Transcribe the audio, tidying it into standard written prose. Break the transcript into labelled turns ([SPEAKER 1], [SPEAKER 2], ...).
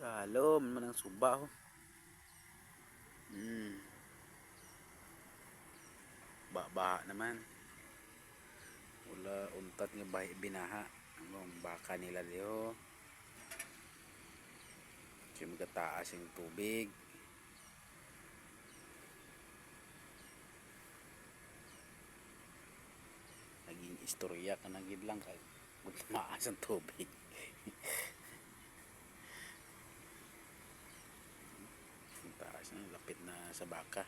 [SPEAKER 1] Kalom man ang suba ho. Baha naman. Wala untat nga bahay binaha. Ang baka nila liho. Kasi magataas yung tubig. Naging istorya ka na gid lang kay kung tumaas ang tubig. Ang taas na, lapit na sa baka.